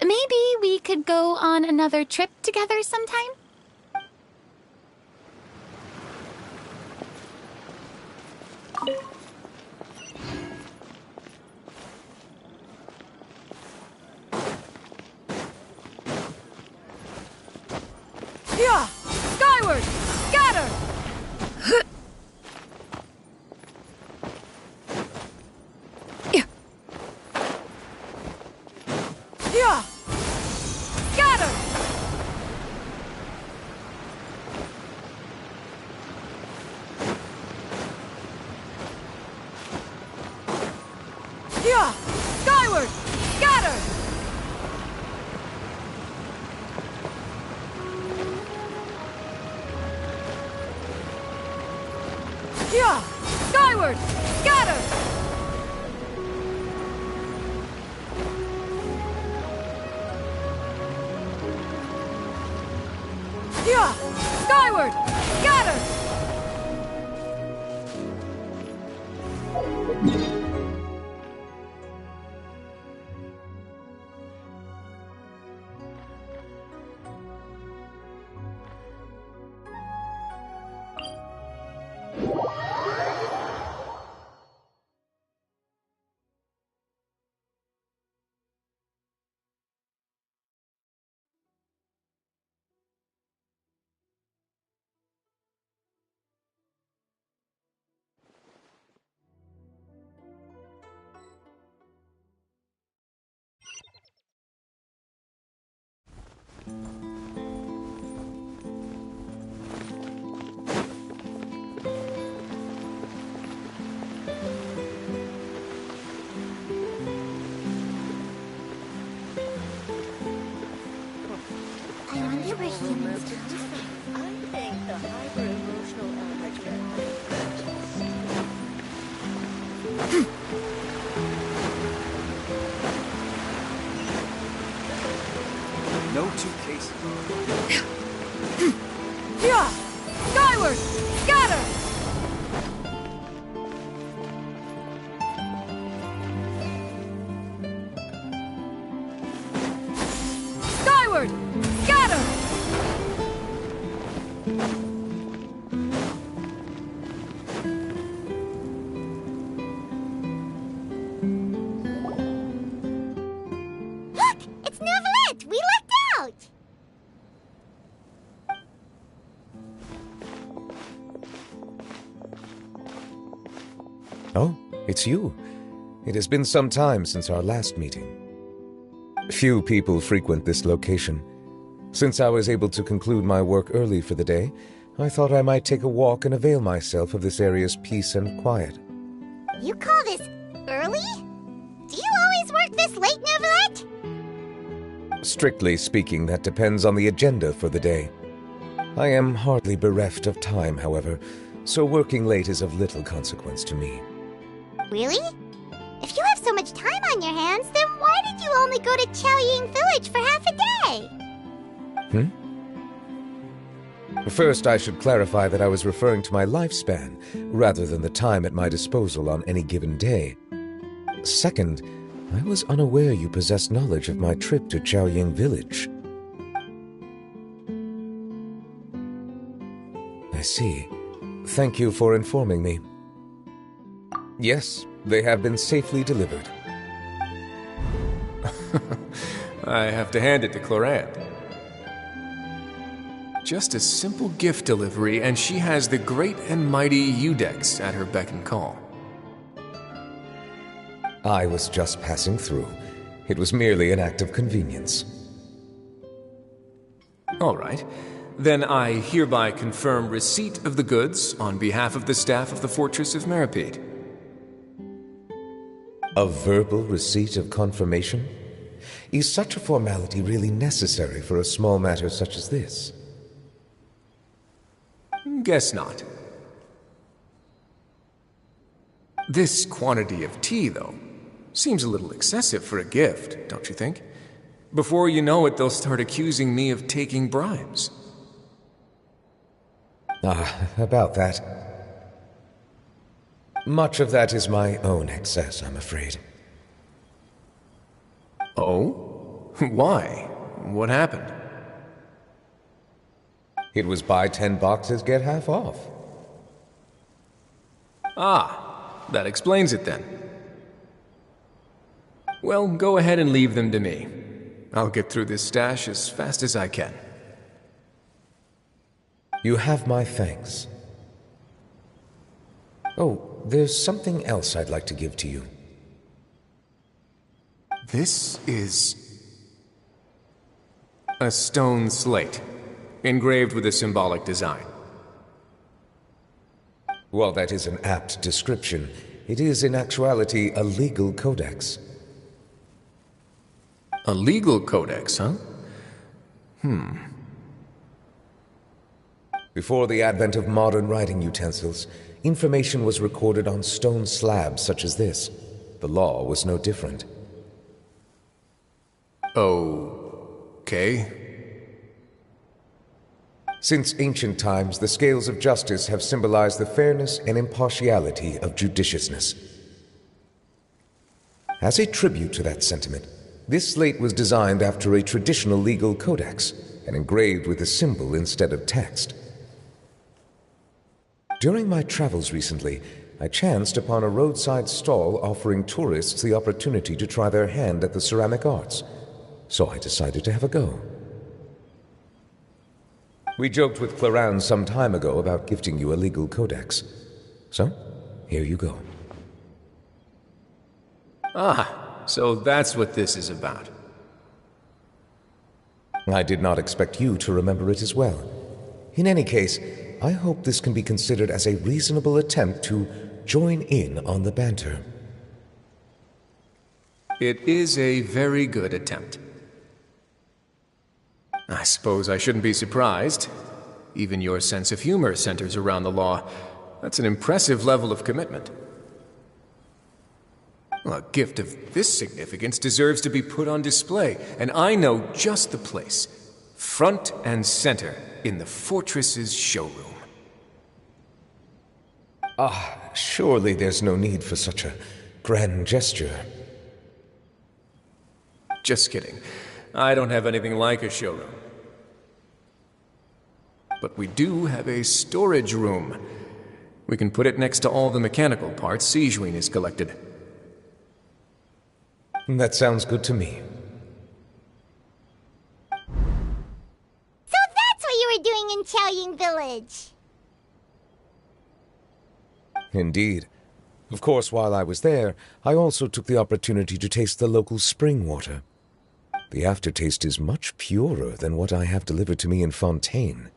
Maybe we could go on another trip together sometime? Yeah! Skyward! Scatter! Yeah! Scatter! Yeah! Skyward! Scatter! Yeah! Skyward! Scatter! Yeah! Skyward! Scatter! No two cases. Yeah! Skyward! Scatter! Skyward! Scatter! Look! It's Neuvillette! We lucked out! Oh, it's you. It has been some time since our last meeting. Few people frequent this location. Since I was able to conclude my work early for the day, I thought I might take a walk and avail myself of this area's peace and quiet. You call this early? Do you always work this late, Neuvillette? Strictly speaking, that depends on the agenda for the day. I am hardly bereft of time, however, so working late is of little consequence to me. Really? If you have so much time on your hands, then why did you only go to Xianyun Village for half a day? First, I should clarify that I was referring to my lifespan, rather than the time at my disposal on any given day. Second, I was unaware you possessed knowledge of my trip to Xianyun Village. I see. Thank you for informing me. Yes, they have been safely delivered. I have to hand it to Clorinde. Just a simple gift delivery, and she has the great and mighty Udex at her beck and call. I was just passing through. It was merely an act of convenience. All right. Then I hereby confirm receipt of the goods on behalf of the staff of the Fortress of Meripede. A verbal receipt of confirmation? Is such a formality really necessary for a small matter such as this? Guess not. This quantity of tea, though, seems a little excessive for a gift, don't you think? Before you know it, they'll start accusing me of taking bribes. About that. Much of that is my own excess, I'm afraid. Oh? Why? What happened? It was buy 10 boxes, get half off. Ah, that explains it then. Well, go ahead and leave them to me. I'll get through this stash as fast as I can. You have my thanks. Oh, there's something else I'd like to give to you. This is a stone slate, engraved with a symbolic design. While that is an apt description, it is in actuality a legal codex. A legal codex, huh? Before the advent of modern writing utensils, information was recorded on stone slabs such as this. The law was no different. Okay. Since ancient times, the scales of justice have symbolized the fairness and impartiality of judiciousness. As a tribute to that sentiment, this slate was designed after a traditional legal codex and engraved with a symbol instead of text. During my travels recently, I chanced upon a roadside stall offering tourists the opportunity to try their hand at the ceramic arts, so I decided to have a go. We joked with Clorinde some time ago about gifting you a legal codex. So, here you go. Ah, so that's what this is about. I did not expect you to remember it as well. In any case, I hope this can be considered as a reasonable attempt to join in on the banter. It is a very good attempt. I suppose I shouldn't be surprised. Even your sense of humor centers around the law. That's an impressive level of commitment. Well, a gift of this significance deserves to be put on display, and I know just the place. Front and center in the fortress's showroom. Surely there's no need for such a grand gesture. Just kidding. I don't have anything like a showroom. But we do have a storage room. We can put it next to all the mechanical parts Xianyun has collected. That sounds good to me. So that's what you were doing in Xianyun Village. Indeed. Of course, while I was there, I also took the opportunity to taste the local spring water. The aftertaste is much purer than what I have delivered to me in Fontaine.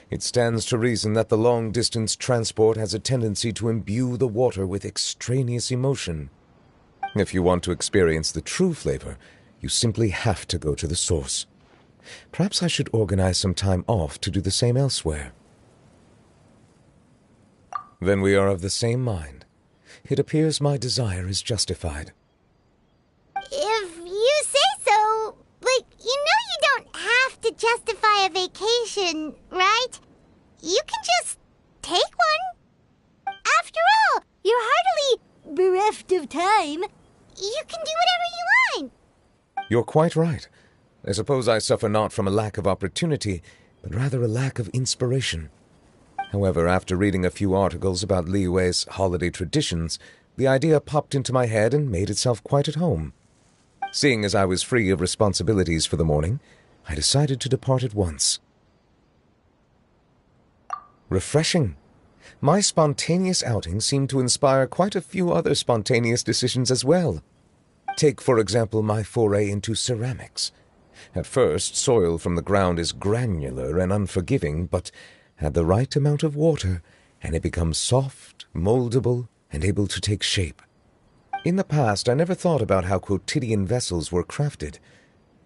It stands to reason that the long-distance transport has a tendency to imbue the water with extraneous emotion. If you want to experience the true flavor, you simply have to go to the source. Perhaps I should organize some time off to do the same elsewhere. Then we are of the same mind. It appears my desire is justified. If you say so, you don't have to justify a vacation, right? You can just take one. After all, you're hardly bereft of time. You can do whatever you want. You're quite right. I suppose I suffer not from a lack of opportunity, but rather a lack of inspiration. However, after reading a few articles about Liyue's holiday traditions, the idea popped into my head and made itself quite at home. Seeing as I was free of responsibilities for the morning, I decided to depart at once. Refreshing. My spontaneous outing seemed to inspire quite a few other spontaneous decisions as well. Take, for example, my foray into ceramics. At first, soil from the ground is granular and unforgiving, but add the right amount of water, and it becomes soft, moldable, and able to take shape. In the past, I never thought about how quotidian vessels were crafted,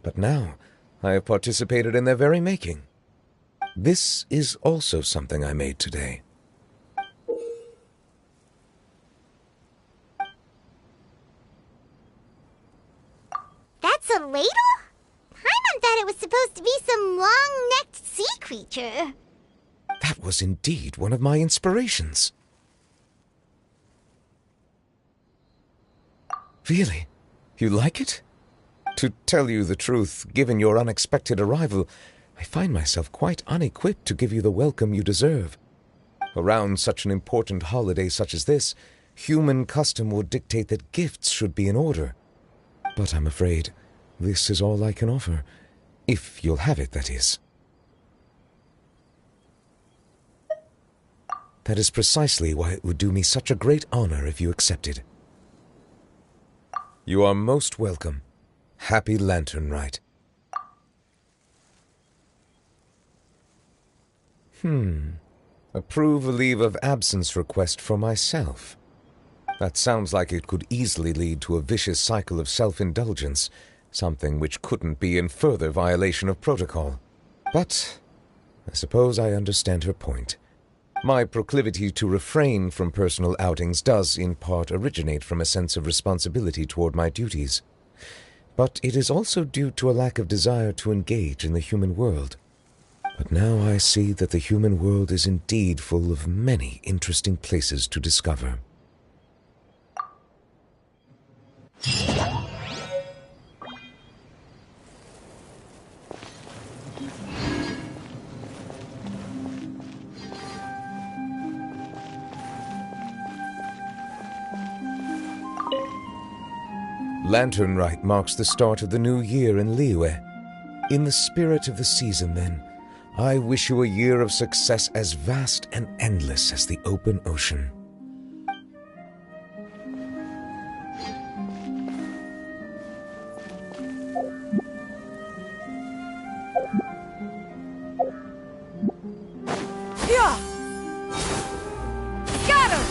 but now I have participated in their very making. This is also something I made today. That's a ladle? Paimon thought it was supposed to be some long-necked sea creature. That was indeed one of my inspirations. Really? You like it? To tell you the truth, given your unexpected arrival, I find myself quite unequipped to give you the welcome you deserve. Around such an important holiday such as this, human custom would dictate that gifts should be in order. But I'm afraid this is all I can offer. If you'll have it, that is. That is precisely why it would do me such a great honor if you accepted. You are most welcome. Happy Lantern Rite. Approve a leave of absence request for myself. That sounds like it could easily lead to a vicious cycle of self-indulgence, something which couldn't be in further violation of protocol. But I suppose I understand her point. My proclivity to refrain from personal outings does, in part, originate from a sense of responsibility toward my duties. But it is also due to a lack of desire to engage in the human world. But now I see that the human world is indeed full of many interesting places to discover. Lantern Rite marks the start of the new year in Liyue. In the spirit of the season, then, I wish you a year of success as vast and endless as the open ocean. Yeah! Scatter!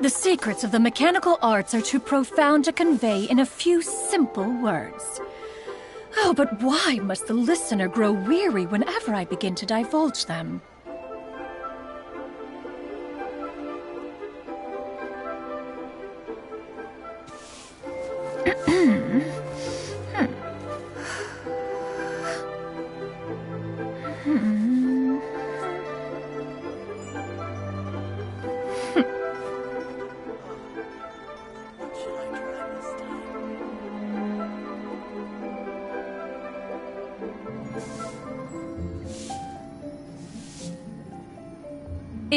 The secrets of the mechanical arts are too profound to convey in a few simple words. Oh, but why must the listener grow weary whenever I begin to divulge them?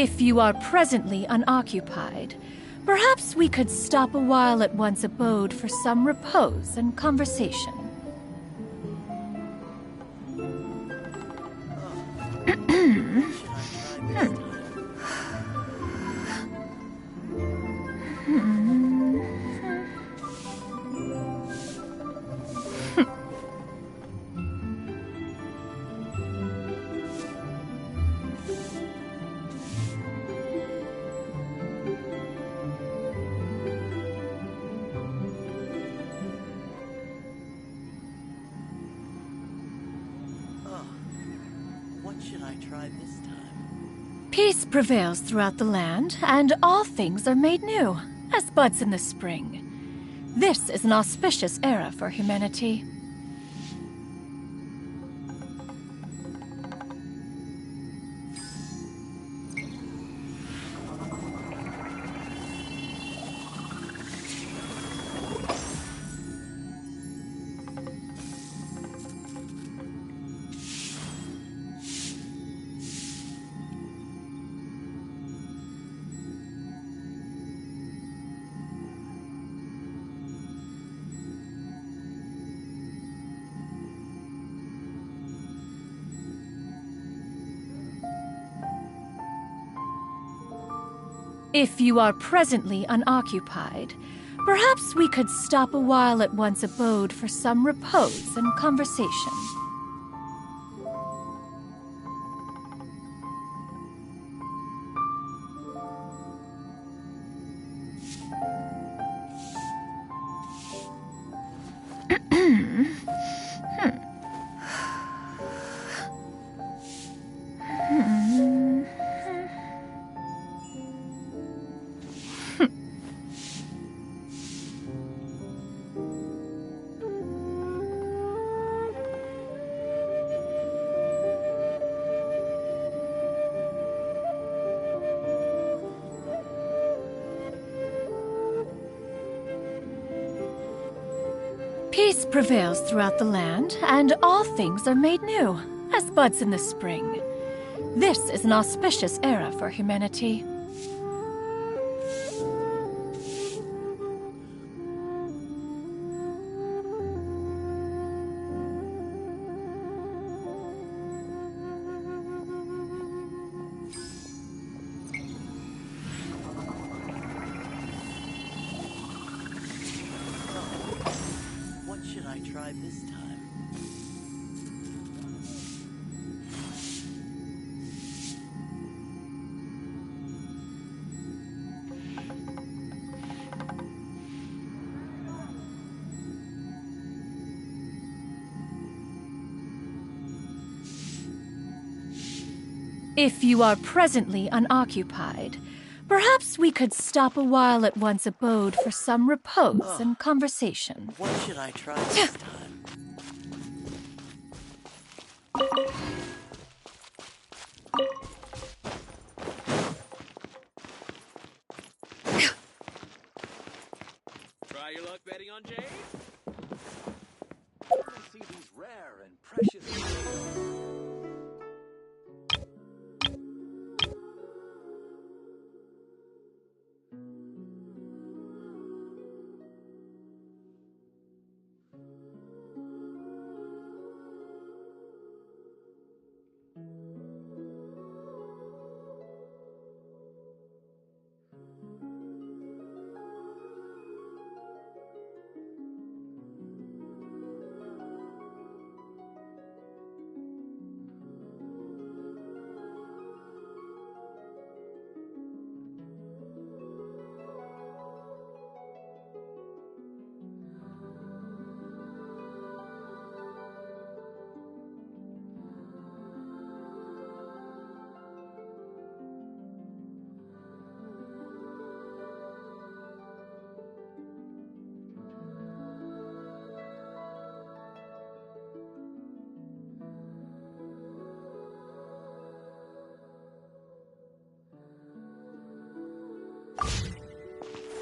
If you are presently unoccupied, perhaps we could stop a while at one's abode for some repose and conversation. Peace prevails throughout the land, and all things are made new, as buds in the spring. This is an auspicious era for humanity. If you are presently unoccupied, perhaps we could stop a while at one's abode for some repose and conversation. Peace prevails throughout the land, and all things are made new, as buds in the spring. This is an auspicious era for humanity. If you are presently unoccupied, perhaps we could stop a while at one's abode for some repose and conversation. What should I try this time? Try your luck betting on Jade? Come and see these rare and precious.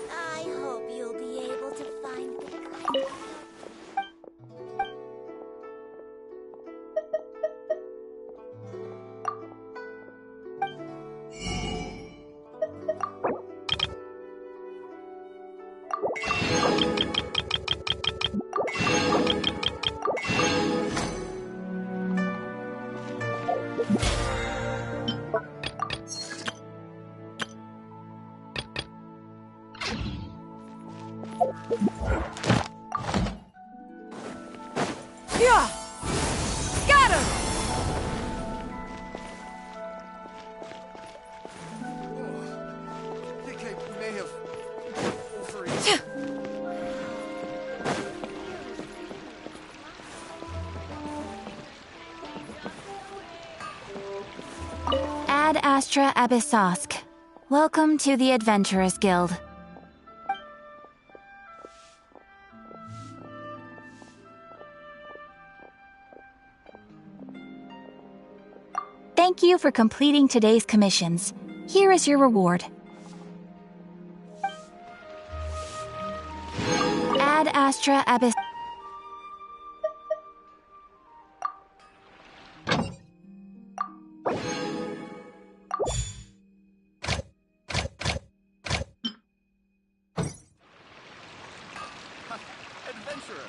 I hope you'll be able to find the Yeah! Scatter! I think I may have overeaten. Ad Astra Abyssosk. Welcome to the Adventurers Guild. Thank you for completing today's commissions. Here is your reward. Ad Astra Abyss. Adventurer!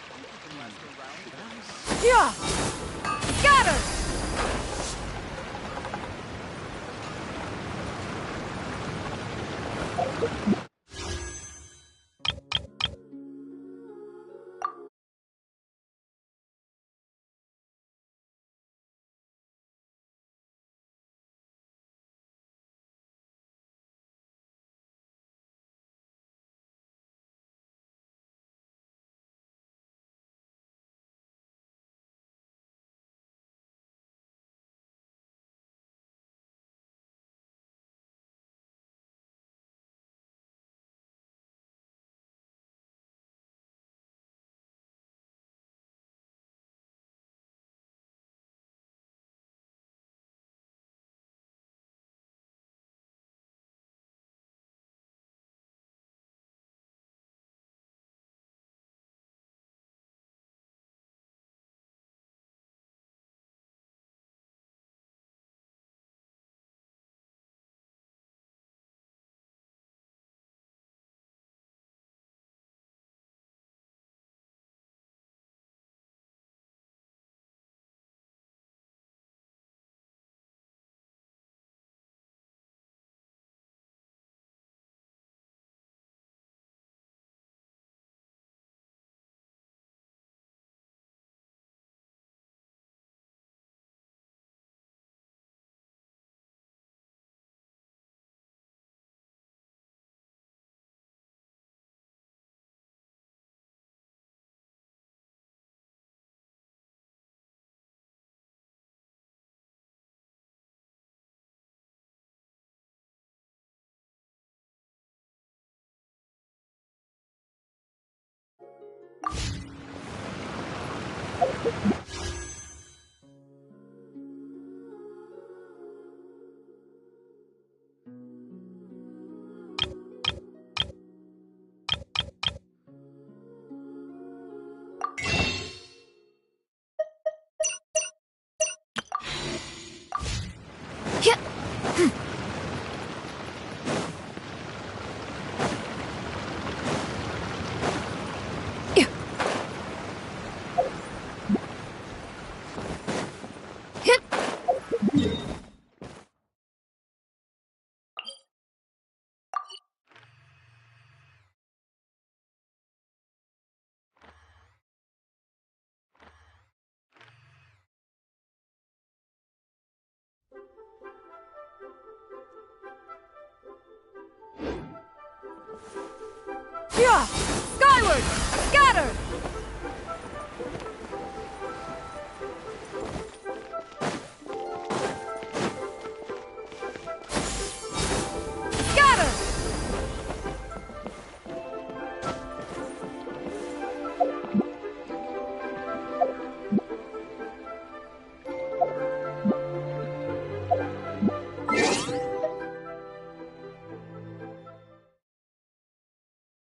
Think you can last around? Yeah! Scatter! Yeah! Skyward! Scatter!